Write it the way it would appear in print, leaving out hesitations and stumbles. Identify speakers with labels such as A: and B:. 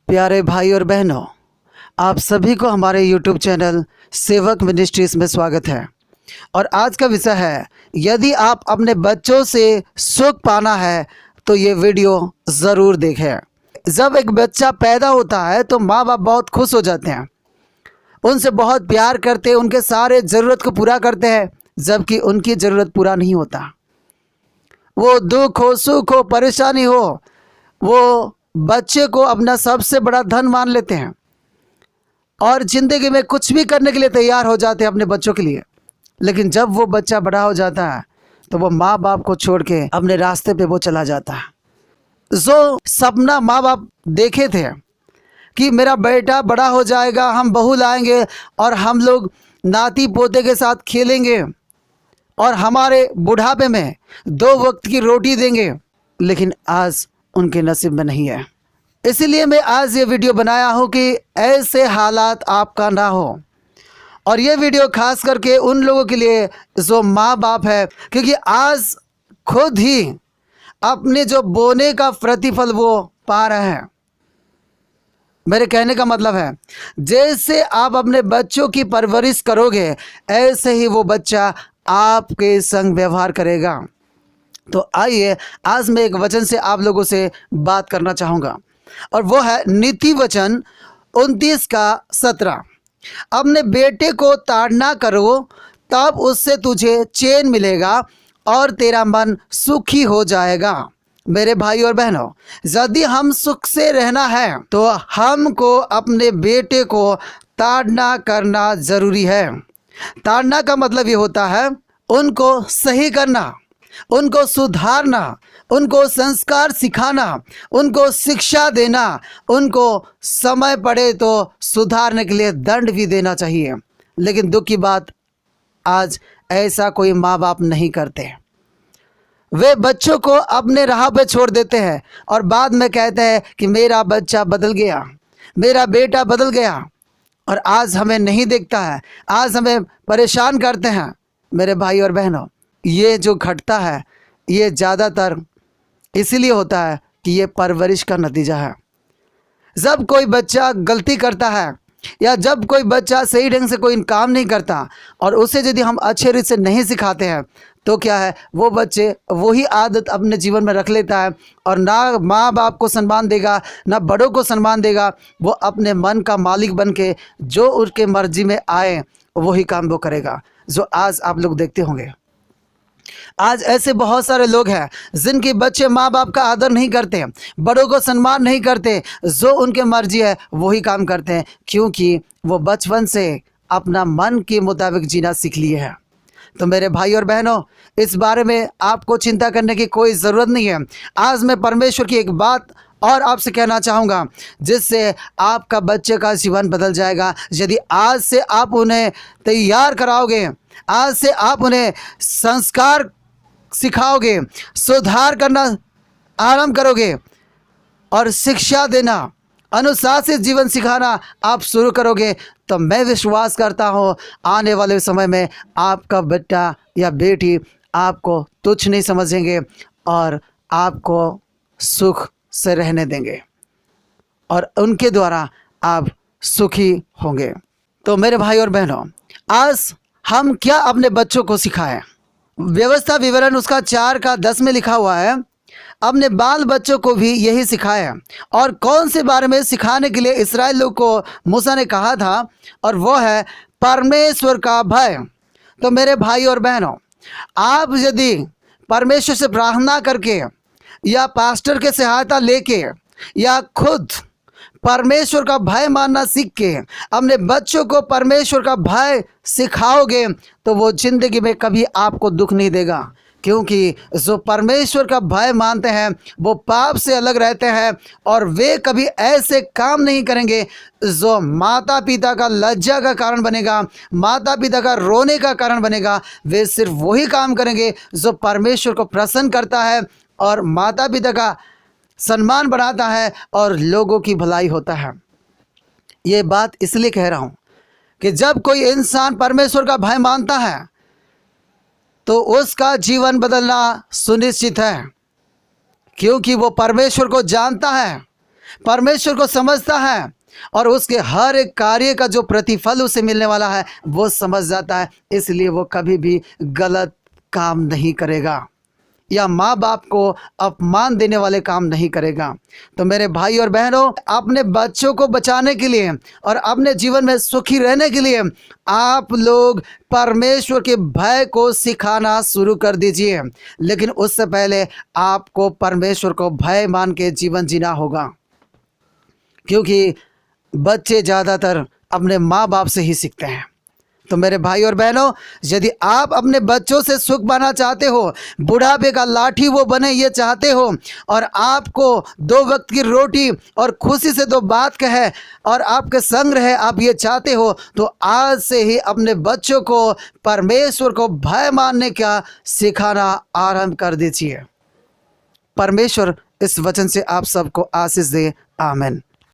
A: प्यारे भाई और बहनों, आप सभी को हमारे YouTube चैनल सेवक मिनिस्ट्रीज में स्वागत है। और आज का विषय है, यदि आप अपने बच्चों से सुख पाना है तो ये वीडियो ज़रूर देखें। जब एक बच्चा पैदा होता है तो माँ बाप बहुत खुश हो जाते हैं, उनसे बहुत प्यार करते हैं, उनके सारे ज़रूरत को पूरा करते हैं, जबकि उनकी ज़रूरत पूरा नहीं होता। वो दुख हो, सुख हो, परेशानी हो, वो बच्चे को अपना सबसे बड़ा धन मान लेते हैं और ज़िंदगी में कुछ भी करने के लिए तैयार हो जाते हैं अपने बच्चों के लिए। लेकिन जब वो बच्चा बड़ा हो जाता है तो वो माँ बाप को छोड़ के अपने रास्ते पे वो चला जाता है। जो सपना माँ बाप देखे थे कि मेरा बेटा बड़ा हो जाएगा, हम बहू लाएंगे और हम लोग नाती पोते के साथ खेलेंगे और हमारे बुढ़ापे में 2 वक्त की रोटी देंगे, लेकिन आज उनके नसीब में नहीं है। इसीलिए मैं आज ये वीडियो बनाया हूँ कि ऐसे हालात आपका ना हो। और ये वीडियो खास करके उन लोगों के लिए जो माँ बाप है, क्योंकि आज खुद ही अपने जो बोने का प्रतिफल वो पा रहे हैं। मेरे कहने का मतलब है, जैसे आप अपने बच्चों की परवरिश करोगे ऐसे ही वो बच्चा आपके संग व्यवहार करेगा। तो आइए आज मैं एक वचन से आप लोगों से बात करना चाहूँगा और वो है नीति वचन 29:17। अपने बेटे को ताड़ना करो, तब उससे तुझे चैन मिलेगा और तेरा मन सुखी हो जाएगा। मेरे भाई और बहनों, यदि हम सुख से रहना है तो हमको अपने बेटे को ताड़ना करना ज़रूरी है। ताड़ना का मतलब ये होता है उनको सही करना, उनको सुधारना, उनको संस्कार सिखाना, उनको शिक्षा देना, उनको समय पड़े तो सुधारने के लिए दंड भी देना चाहिए। लेकिन दुख की बात, आज ऐसा कोई माँ बाप नहीं करते। वे बच्चों को अपने राह पे छोड़ देते हैं और बाद में कहते हैं कि मेरा बच्चा बदल गया, मेरा बेटा बदल गया, और आज हमें नहीं देखता है, आज हमें परेशान करते हैं। मेरे भाई और बहनों, ये जो घटता है ये ज़्यादातर इसीलिए होता है कि ये परवरिश का नतीजा है। जब कोई बच्चा गलती करता है या जब कोई बच्चा सही ढंग से कोई काम नहीं करता और उसे यदि हम अच्छे रीत से नहीं सिखाते हैं तो क्या है, वो बच्चे वही आदत अपने जीवन में रख लेता है और ना माँ बाप को सम्मान देगा, ना बड़ों को सम्मान देगा। वो अपने मन का मालिक बन के जो उसके मर्जी में आए वही काम वो करेगा, जो आज आप लोग देखते होंगे। आज ऐसे बहुत सारे लोग हैं जिनके बच्चे माँ बाप का आदर नहीं करते, बड़ों को सम्मान नहीं करते, जो उनके मर्जी है वही काम करते हैं, क्योंकि वो बचपन से अपना मन के मुताबिक जीना सीख लिए हैं। तो मेरे भाई और बहनों, इस बारे में आपको चिंता करने की कोई ज़रूरत नहीं है। आज मैं परमेश्वर की एक बात और आपसे कहना चाहूँगा जिससे आपका बच्चे का जीवन बदल जाएगा। यदि आज से आप उन्हें तैयार कराओगे, आज से आप उन्हें संस्कार सिखाओगे, सुधार करना आरंभ करोगे और शिक्षा देना, अनुशासित जीवन सिखाना आप शुरू करोगे, तो मैं विश्वास करता हूँ आने वाले समय में आपका बेटा या बेटी आपको तुच्छ नहीं समझेंगे और आपको सुख से रहने देंगे और उनके द्वारा आप सुखी होंगे। तो मेरे भाई और बहनों, आज हम क्या अपने बच्चों को सिखाएं? व्यवस्था विवरण उसका 4:10 में लिखा हुआ है, अपने बाल बच्चों को भी यही सिखाएं। और कौन से बारे में सिखाने के लिए इस्राएल लोग को मूसा ने कहा था, और वो है परमेश्वर का भय। तो मेरे भाई और बहनों, आप यदि परमेश्वर से प्रार्थना करके या पास्टर के सहायता लेके या खुद परमेश्वर का भय मानना सीख के अपने बच्चों को परमेश्वर का भय सिखाओगे तो वो जिंदगी में कभी आपको दुख नहीं देगा, क्योंकि जो परमेश्वर का भय मानते हैं वो पाप से अलग रहते हैं और वे कभी ऐसे काम नहीं करेंगे जो माता पिता का लज्जा का कारण बनेगा, माता पिता का रोने का कारण बनेगा। वे सिर्फ वही काम करेंगे जो परमेश्वर को प्रसन्न करता है और माता पिता का सम्मान बढ़ाता है और लोगों की भलाई होता है। ये बात इसलिए कह रहा हूँ कि जब कोई इंसान परमेश्वर का भय मानता है तो उसका जीवन बदलना सुनिश्चित है, क्योंकि वो परमेश्वर को जानता है, परमेश्वर को समझता है और उसके हर एक कार्य का जो प्रतिफल उसे मिलने वाला है वो समझ जाता है, इसलिए वो कभी भी गलत काम नहीं करेगा या माँ बाप को अपमान देने वाले काम नहीं करेगा। तो मेरे भाई और बहनों, अपने बच्चों को बचाने के लिए और अपने जीवन में सुखी रहने के लिए आप लोग परमेश्वर के भय को सिखाना शुरू कर दीजिए। लेकिन उससे पहले आपको परमेश्वर को भय मान के जीवन जीना होगा, क्योंकि बच्चे ज़्यादातर अपने माँ बाप से ही सीखते हैं। तो मेरे भाई और बहनों, यदि आप अपने बच्चों से सुख पाना चाहते हो, बुढ़ापे का लाठी वो बने ये चाहते हो, और आपको 2 वक्त की रोटी और खुशी से 2 बात कहे और आपके संग रहे, आप ये चाहते हो, तो आज से ही अपने बच्चों को परमेश्वर को भय मानने का सिखाना आरंभ कर दीजिए। परमेश्वर इस वचन से आप सबको आशीष दे। आमीन।